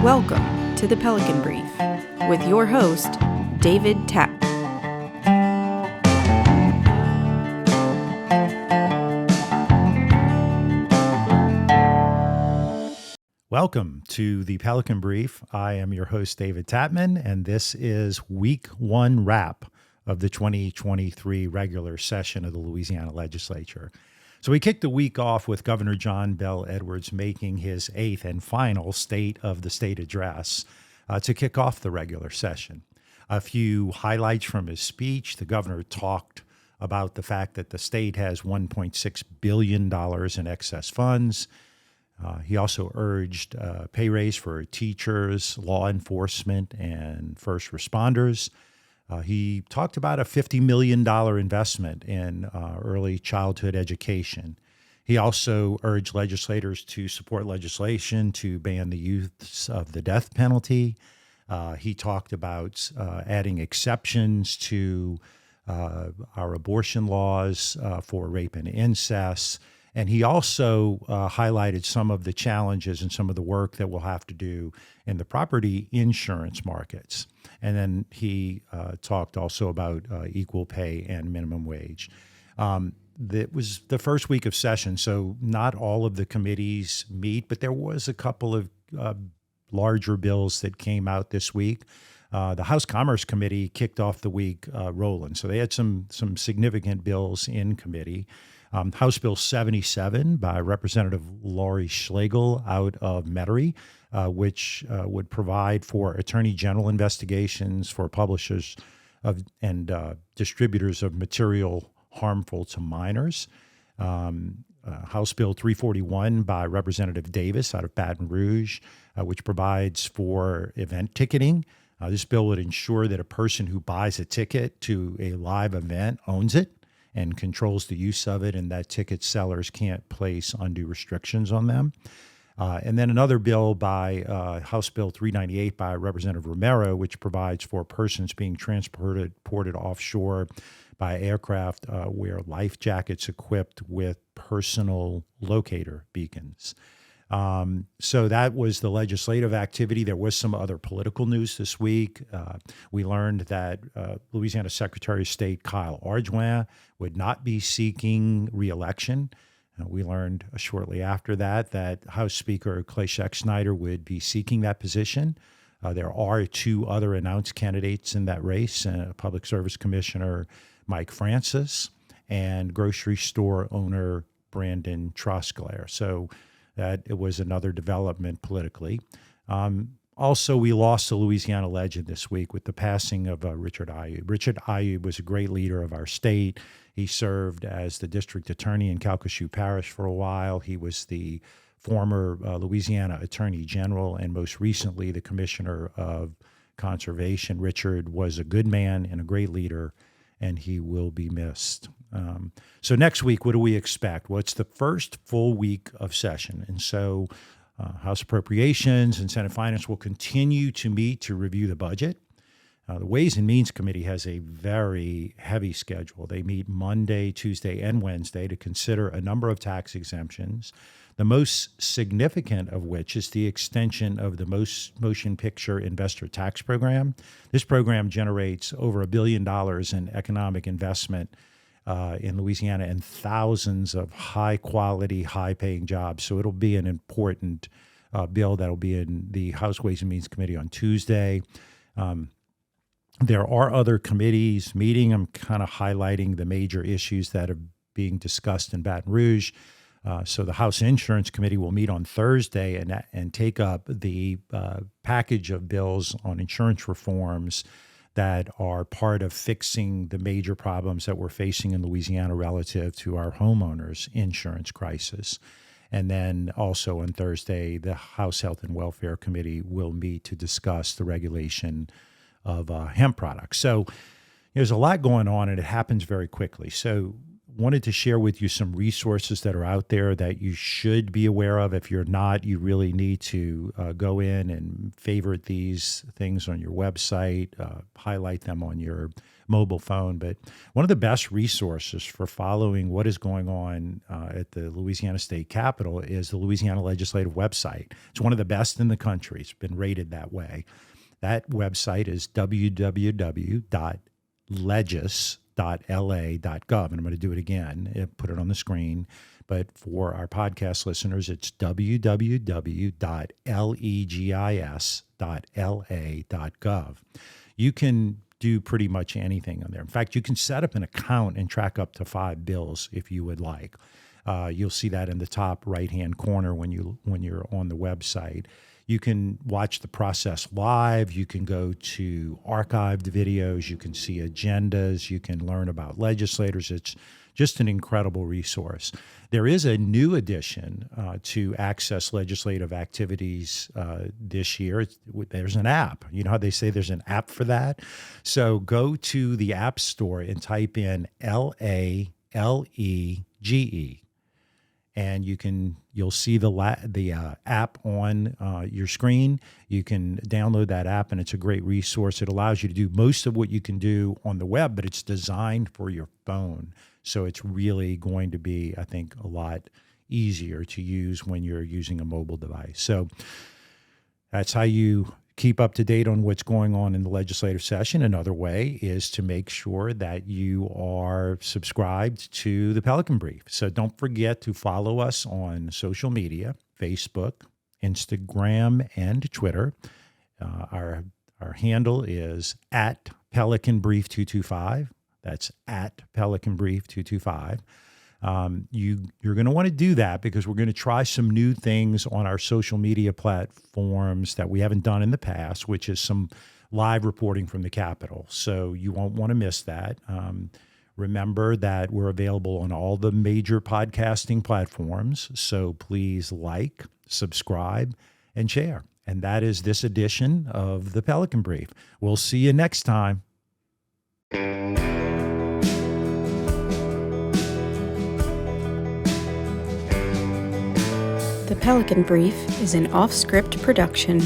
Welcome to the Pelican Brief with your host, David Tapp. Welcome to the Pelican Brief. I am your host, David Tapman, and this is week one wrap of the 2023 regular session of the Louisiana Legislature. So we kicked the week off with Governor John Bel Edwards making his eighth and final State of the State address to kick off the regular session. A few highlights from his speech. The governor talked about the fact that the state has $1.6 billion in excess funds. He also urged pay raise for teachers, law enforcement, and first responders. He talked about a $50 million investment in early childhood education. He also urged legislators to support legislation to ban the use of the death penalty. He talked about adding exceptions to our abortion laws for rape and incest. And he also highlighted some of the challenges and some of the work that we'll have to do in the property insurance markets. And then he talked also about equal pay and minimum wage. That was the first week of session, so not all of the committees meet, but there was a couple of larger bills that came out this week. The House Commerce Committee kicked off the week rolling, so they had some significant bills in committee. House Bill 77 by Representative Lori Schlegel out of Metairie, which would provide for attorney general investigations for publishers and distributors of material harmful to minors. House Bill 341 by Representative Davis out of Baton Rouge, which provides for event ticketing. This bill would ensure that a person who buys a ticket to a live event owns it and controls the use of it, and that ticket sellers can't place undue restrictions on them. And then another bill by House Bill 398 by Representative Romero, which provides for persons being transported offshore by aircraft wear life jackets equipped with personal locator beacons. So that was the legislative activity. There was some other political news this week. We learned that Louisiana Secretary of State Kyle Ardoin would not be seeking re-election. We learned shortly after that House Speaker Clay Scheck-Snyder would be seeking that position. There are two other announced candidates in that race, Public Service Commissioner Mike Francis and grocery store owner Brandon Trosclair. So that it was another development politically. Also, we lost a Louisiana legend this week with the passing of Richard Ayoub. Richard Ayoub was a great leader of our state. He served as the district attorney in Calcasieu Parish for a while. He was the former Louisiana Attorney General and most recently the Commissioner of Conservation. Richard was a good man and a great leader, and he will be missed. So next week, what do we expect? Well, it's the first full week of session. And so House Appropriations and Senate Finance will continue to meet to review the budget. The Ways and Means Committee has a very heavy schedule. They meet Monday, Tuesday, and Wednesday to consider a number of tax exemptions, the most significant of which is the extension of the motion picture investor tax program. This program generates over $1 billion in economic investment in Louisiana and thousands of high-quality, high-paying jobs. So it'll be an important bill that'll be in the House Ways and Means Committee on Tuesday. There are other committees meeting. I'm kind of highlighting the major issues that are being discussed in Baton Rouge. So the House Insurance Committee will meet on Thursday and take up the package of bills on insurance reforms that are part of fixing the major problems that we're facing in Louisiana relative to our homeowners' insurance crisis. And then also on Thursday, the House Health and Welfare Committee will meet to discuss the regulation of hemp products. So there's a lot going on, and it happens very quickly. So wanted to share with you some resources that are out there that you should be aware of. If you're not, you really need to go in and favorite these things on your website, highlight them on your mobile phone. But one of the best resources for following what is going on at the Louisiana State Capitol is the Louisiana Legislative website. It's one of the best in the country. It's been rated that way. That website is www.legis.la.gov. And I'm going to do it again, put it on the screen. But for our podcast listeners, it's www.legis.la.gov. You can do pretty much anything on there. In fact, you can set up an account and track up to 5 bills if you would like. You'll see that in the top right-hand corner when you're on the website. You can watch the process live. You can go to archived videos. You can see agendas. You can learn about legislators. It's just an incredible resource. There is a new addition to access legislative activities this year. There's an app. You know how they say there's an app for that? So go to the App Store and type in LALEGE. And you'll see the app on your screen. You can download that app, and it's a great resource. It allows you to do most of what you can do on the web, but it's designed for your phone. So it's really going to be, I think, a lot easier to use when you're using a mobile device. So that's how you keep up to date on what's going on in the legislative session. Another way is to make sure that you are subscribed to the Pelican Brief. So don't forget to follow us on social media, Facebook, Instagram, and Twitter. Our handle is at Pelican Brief 225. That's at Pelican Brief 225. You're going to want to do that because we're going to try some new things on our social media platforms that we haven't done in the past, which is some live reporting from the Capitol. So you won't want to miss that. Remember that we're available on all the major podcasting platforms. So please like, subscribe, and share. And that is this edition of the Pelican Brief. We'll see you next time. The Pelican Brief is an off-script production.